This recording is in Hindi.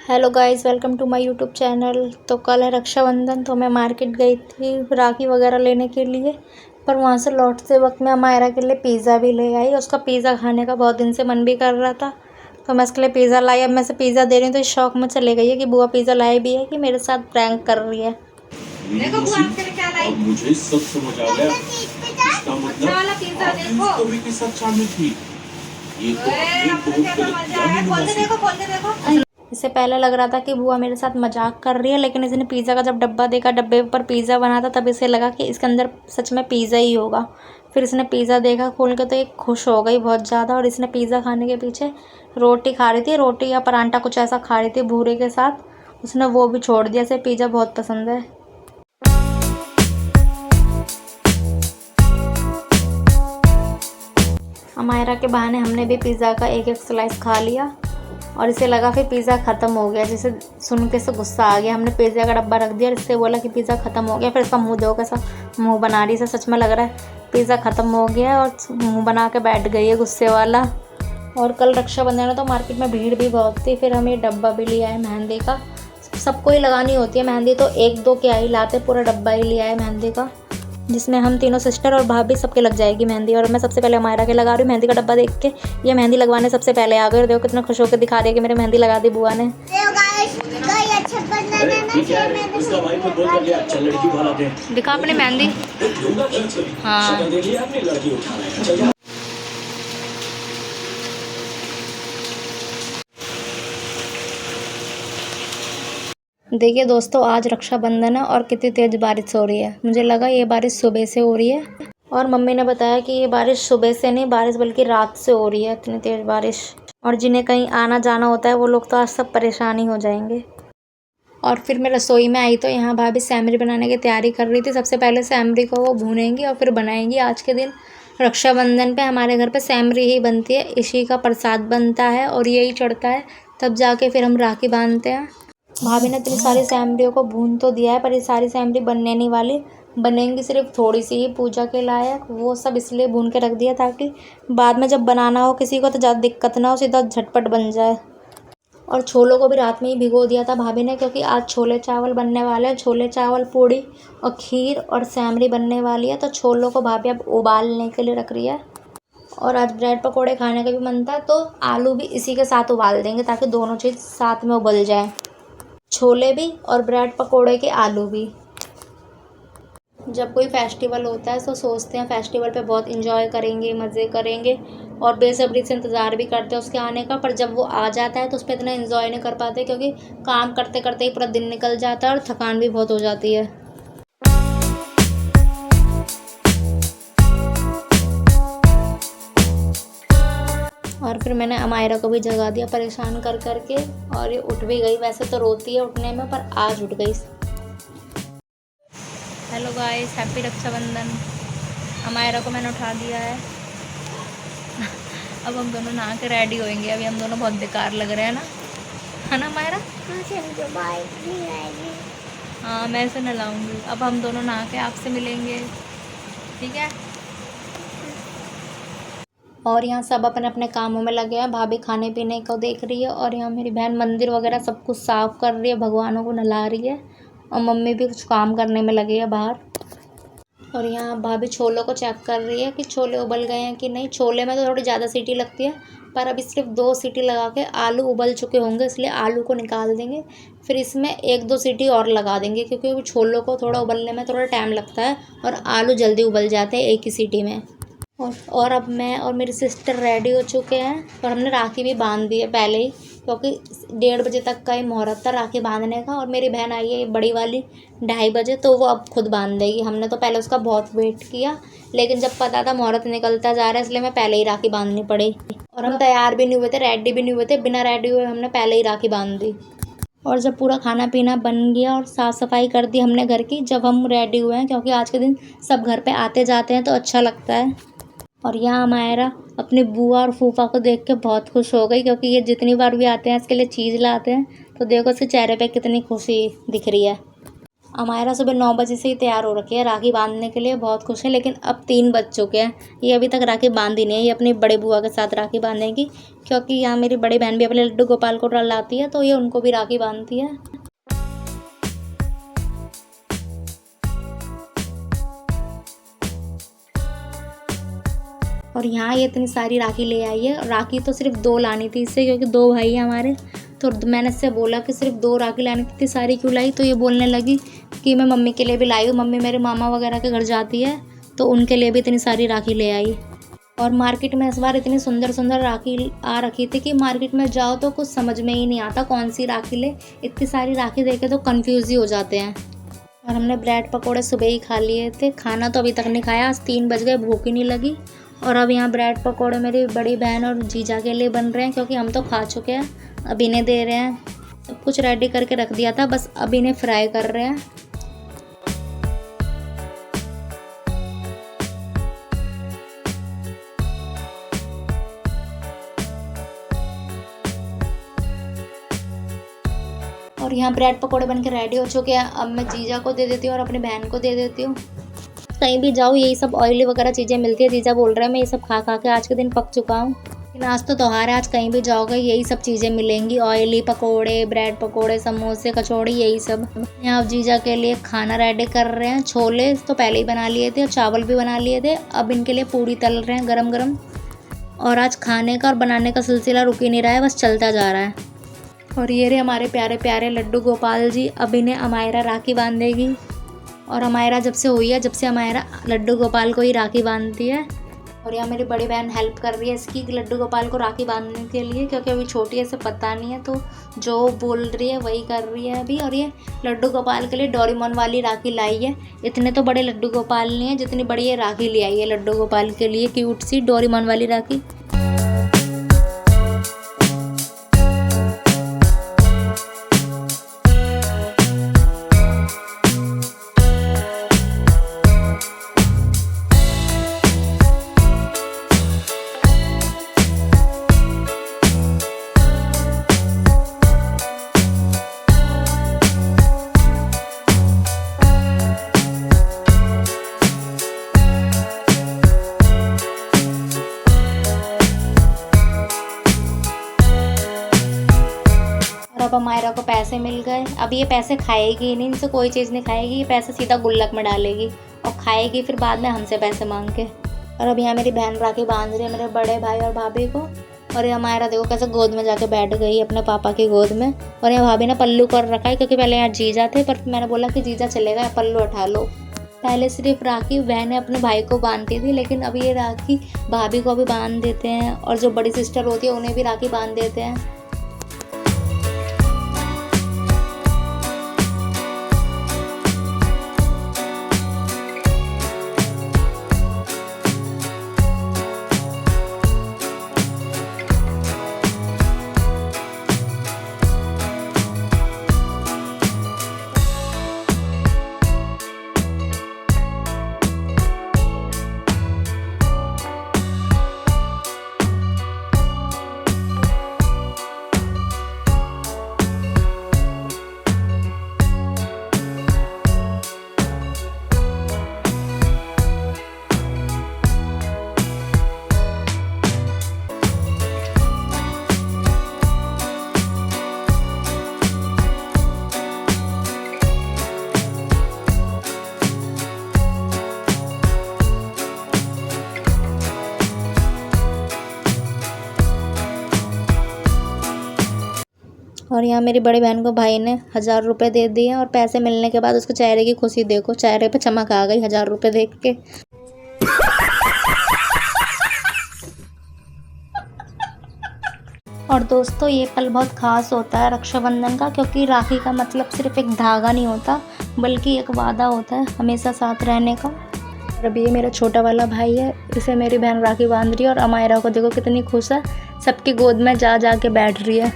Hello guys, welcome to my YouTube channel. तो कल है रक्षाबंधन, तो मैं मार्केट गई थी राखी वगैरह लेने के लिए। पर वहाँ से लौटते वक्त मैं मायरा के लिए पिज़्ज़ा भी ले आई। उसका पिज़्ज़ा खाने का बहुत दिन से मन भी कर रहा था, तो मैं उसके लिए पिज़्ज़ा लाई। अब मैं से पिज़्ज़ा दे रही हूँ तो इस शौक में चले गई है कि बुआ पिज़्ज़ा लाई भी है कि मेरे साथ प्रैंक कर रही है। देखो बुआ आपके लिए क्या लाई। मुझे सब समझ आ गया। इसका मतलब वाला पिज़्ज़ा देखो। स्टोरी के साथ शामिल थी। ये तो आपने बहुत गलत किया खोल के देखो। इससे पहले लग रहा था कि बुआ मेरे साथ मजाक कर रही है, लेकिन इसने पिज़्ज़ा का जब डब्बा देखा, डब्बे पर पिज़्ज़ा बना था, तब इसे लगा कि इसके अंदर सच में पिज़्ज़ा ही होगा। फिर इसने पिज़्ज़ा देखा खोल के तो ये खुश हो गई बहुत ज़्यादा, और इसने पिज़्ज़ा खाने के पीछे रोटी खा रही थी, रोटी या परांठा कुछ ऐसा खा रही थी भूरे के साथ। उसने वो भी छोड़ दिया, इसे पिज़्ज़ा बहुत पसंद है। अमायरा के बहाने हमने भी पिज़्ज़ा का एक एक स्लाइस खा लिया, और इसे लगा फिर पिज़्ज़ा ख़त्म हो गया। जिसे सुन के इसे गुस्सा आ गया। हमने पिज़्ज़ा का डब्बा रख दिया और इससे बोला कि पिज़्ज़ा ख़त्म हो गया। फिर इसका मुंह देखो कैसा मुंह बना रही है। इसे सच में लग रहा है पिज़्ज़ा ख़त्म हो गया है, और मुंह बना के बैठ गई है गुस्से वाला। और कल रक्षाबंधन है तो मार्केट में भीड़ भी बहुत थी। फिर हम ये डब्बा भी लिया है मेहंदी का। सबको ही लगानी होती है मेहंदी, तो एक दो क्या ही लाते, पूरा डब्बा ही लिया है मेहंदी का, जिसमें हम तीनों सिस्टर और भाभी सबके लग जाएगी मेहंदी। और मैं सबसे पहले मायरा के लगा रही हूँ मेहंदी का डब्बा देख के। ये मेहंदी लगवाने सबसे पहले आ गए, और देखो कितना खुश होकर दिखा रही है कि मेरी मेहंदी लगा दी बुआ ने। दिखा अपनी मेहंदी। हाँ, देखिए दोस्तों, आज रक्षाबंधन है और कितनी तेज़ बारिश हो रही है। मुझे लगा ये बारिश सुबह से हो रही है, और मम्मी ने बताया कि ये बारिश सुबह से नहीं, बारिश बल्कि रात से हो रही है, इतनी तेज़ बारिश। और जिन्हें कहीं आना जाना होता है वो लोग तो आज सब परेशान ही हो जाएंगे। और फिर मैं रसोई में आई तो यहाँ भाभी सैमरी बनाने की तैयारी कर रही थी। सबसे पहले सैमरी को वो भूनेंगी और फिर बनाएंगी। आज के दिन रक्षाबंधन पे हमारे घर पे सैमरी ही बनती है, इसी का प्रसाद बनता है और यही चढ़ता है, तब जाके फिर हम राखी बांधते हैं। भाभी ने इतनी सारी सैमरियों को भून तो दिया है, पर ये सारी सैमरी बनने नहीं वाली, बनेंगी सिर्फ थोड़ी सी ही पूजा के लायक। वो सब इसलिए भून के रख दिया ताकि बाद में जब बनाना हो किसी को तो ज़्यादा दिक्कत ना हो, सीधा झटपट बन जाए। और छोलों को भी रात में ही भिगो दिया था भाभी ने, क्योंकि आज छोले चावल बनने वाले हैं। छोले चावल, पूड़ी और खीर और सैमरी बनने वाली है, तो छोलों को भाभी अब उबालने के लिए रख रही है। और आज ब्रेड पकोड़े खाने का भी मन था, तो आलू भी इसी के साथ उबाल देंगे ताकि दोनों चीज़ साथ में उबल जाए, छोले भी और ब्रेड पकोड़े के आलू भी। जब कोई फेस्टिवल होता है तो सोचते हैं फेस्टिवल पे बहुत इंजॉय करेंगे, मज़े करेंगे, और बेसब्री से इंतज़ार भी करते हैं उसके आने का। पर जब वो आ जाता है तो उस पर इतना इंजॉय नहीं कर पाते, क्योंकि काम करते करते ही पूरा दिन निकल जाता है और थकान भी बहुत हो जाती है। और फिर मैंने अमायरा को भी जगा दिया परेशान कर करके, और ये उठ भी गई। वैसे तो रोती है उठने में, पर आज उठ गई। Hello guys, happy Rakshabandhan. Amaira को मैंने उठा दिया है। अब हम दोनों नहा के रेडी होएंगे। अभी हम दोनों बहुत बेकार लग रहे हैं ना, है ना अमायरा? हाँ, मैं इसे नहलाऊंगी। अब हम दोनों नहा के आपसे मिलेंगे, ठीक है? और यहाँ सब अपने अपने कामों में लगे हैं। भाभी खाने पीने को देख रही है, और यहाँ मेरी बहन मंदिर वगैरह सब कुछ साफ़ कर रही है, भगवानों को नहला रही है, और मम्मी भी कुछ काम करने में लगी है बाहर। और यहाँ भाभी छोलों को चेक कर रही है कि छोले उबल गए हैं कि नहीं। छोले में तो थोड़ी ज़्यादा सीटी लगती है, पर अभी सिर्फ 2 सीटी लगा के आलू उबल चुके होंगे, इसलिए आलू को निकाल देंगे। फिर इसमें 1-2 सीटी और लगा देंगे, क्योंकि छोलों को थोड़ा उबलने में थोड़ा टाइम लगता है, और आलू जल्दी उबल जाते हैं एक ही सीटी में। और अब मैं और मेरी सिस्टर रेडी हो चुके हैं, और हमने राखी भी बांध दी है पहले ही, क्योंकि 1:30 बजे तक का ही मुहूर्त था राखी बांधने का। और मेरी बहन आई है बड़ी वाली 2:30 बजे, तो वो अब खुद बांध देगी। हमने तो पहले उसका बहुत वेट किया, लेकिन जब पता था मुहूर्त निकलता जा रहा है, इसलिए मैं पहले ही राखी बांधनी पड़ी। और हम तैयार भी नहीं हुए थे, रेडी भी नहीं हुए थे, बिना रेडी हुए हमने पहले ही राखी बांध दी। और जब पूरा खाना पीना बन गया और साफ़ सफाई कर दी हमने घर की, जब हम रेडी हुए हैं, क्योंकि आज के दिन सब घर पे आते जाते हैं तो अच्छा लगता है। और यहाँ मायरा अपनी बुआ और फूफा को देख के बहुत खुश हो गई, क्योंकि ये जितनी बार भी आते हैं इसके लिए चीज़ लाते हैं। तो देखो उसके चेहरे पे कितनी खुशी दिख रही है। अमायरा सुबह 9 बजे से ही तैयार हो रखी है राखी बांधने के लिए, बहुत खुश है। लेकिन अब 3 बज चुके हैं, ये अभी तक राखी बांधी नहीं है। ये अपनी बड़े बुआ के साथ राखी बांधेगी, क्योंकि यहाँ मेरी बड़ी बहन भी अपने लड्डू गोपाल को लाती है, तो ये उनको भी राखी बांधती है। और यहाँ ये इतनी सारी राखी ले आई है। राखी तो सिर्फ 2 लानी थी इससे, क्योंकि 2 भाई हैं हमारे। तो मैंने इससे बोला कि सिर्फ 2 राखी लानी थी, इतनी सारी क्यों लाई? तो ये बोलने लगी कि मैं मम्मी के लिए भी लाई हूँ, मम्मी मेरे मामा वगैरह के घर जाती है, तो उनके लिए भी इतनी सारी राखी ले आई। और मार्केट में इस बार इतनी सुंदर सुंदर राखी आ रखी थी कि मार्केट में जाओ तो कुछ समझ में ही नहीं आता कौन सी राखी ले। इतनी सारी राखी देखे तो कन्फ्यूज़ ही हो जाते हैं। और हमने ब्रेड पकौड़े सुबह ही खा लिए थे, खाना तो अभी तक नहीं खाया। आज 3 बज गए, भूख ही नहीं लगी। और अब यहाँ ब्रेड पकौड़े मेरी बड़ी बहन और जीजा के लिए बन रहे हैं, क्योंकि हम तो खा चुके हैं, अब इन्हें दे रहे हैं। सब कुछ रेडी करके रख दिया था, बस अब इन्हें फ्राई कर रहे हैं। और यहाँ ब्रेड पकौड़े बन के रेडी हो चुके हैं। अब मैं जीजा को दे देती हूँ और अपनी बहन को दे देती हूँ। कहीं भी जाओ यही सब ऑयली वगैरह चीज़ें मिलती है। जीजा बोल रहे हैं मैं ये सब खा खा के आज के दिन पक चुका हूँ। लेकिन आज तो त्योहार है, आज कहीं भी जाओगे यही सब चीज़ें मिलेंगी, ऑयली पकोड़े, ब्रेड पकोड़े, समोसे, कचौड़ी, यही सब। यहाँ जीजा के लिए खाना रेडी कर रहे हैं। छोले तो पहले ही बना लिए थे और चावल भी बना लिए थे, अब इनके लिए पूड़ी तल रहे हैं गरम गरम। और आज खाने का और बनाने का सिलसिला रुक ही नहीं रहा है, बस चलता जा रहा है। और ये रहे हमारे प्यारे प्यारे लड्डू गोपाल जी। अब इन्हें अमायरा राखी बांधेगी। और अमायरा जब से हुई है, जब से अमायरा लड्डू गोपाल को ही राखी बांधती है। और यहाँ मेरी बड़ी बहन हेल्प कर रही है इसकी लड्डू गोपाल को राखी बांधने के लिए, क्योंकि अभी छोटी है, इसे पता नहीं है, तो जो बोल रही है वही कर रही है अभी। और ये लड्डू गोपाल के लिए डोरेमोन वाली राखी लाई है। इतने तो बड़े लड्डू गोपाल नहीं है जितनी बड़ी ये राखी ले आई है लड्डू गोपाल के लिए, क्यूट सी डोरेमोन वाली राखी। अब अमायरा को पैसे मिल गए। अब ये पैसे खाएगी नहीं, इनसे कोई चीज़ नहीं खाएगी, ये पैसे सीधा गुल्लक में डालेगी और खाएगी फिर बाद में हमसे पैसे मांग के। और अब यहाँ मेरी बहन राखी बांध रही है मेरे बड़े भाई और भाभी को। और ये अमायरा देखो कैसे गोद में जाके बैठ गई अपने पापा की गोद में। और यहाँ भाभी ने पल्लू कर रखा है, क्योंकि पहले यहाँ जीजा थे, पर मैंने बोला कि जीजा चलेगा, पल्लू उठा लो। पहले सिर्फ राखी बहन अपने भाई को बांधती थी, लेकिन अब ये राखी भाभी को भी बांध देते हैं, और जो बड़ी सिस्टर होती है उन्हें भी राखी बांध देते हैं। और यहाँ मेरी बड़ी बहन को भाई ने 1000 रुपये दे दिए। और पैसे मिलने के बाद उसके चेहरे की खुशी देखो, चेहरे पे चमक आ गई 1000 रुपये देख के। और दोस्तों ये पल बहुत ख़ास होता है रक्षाबंधन का, क्योंकि राखी का मतलब सिर्फ एक धागा नहीं होता, बल्कि एक वादा होता है हमेशा साथ रहने का। और अभी ये मेरा छोटा वाला भाई है, इसे मेरी बहन राखी बांध रही है। और अमायरा को देखो कितनी खुश है, सबकी गोद में जा जा के बैठ रही है।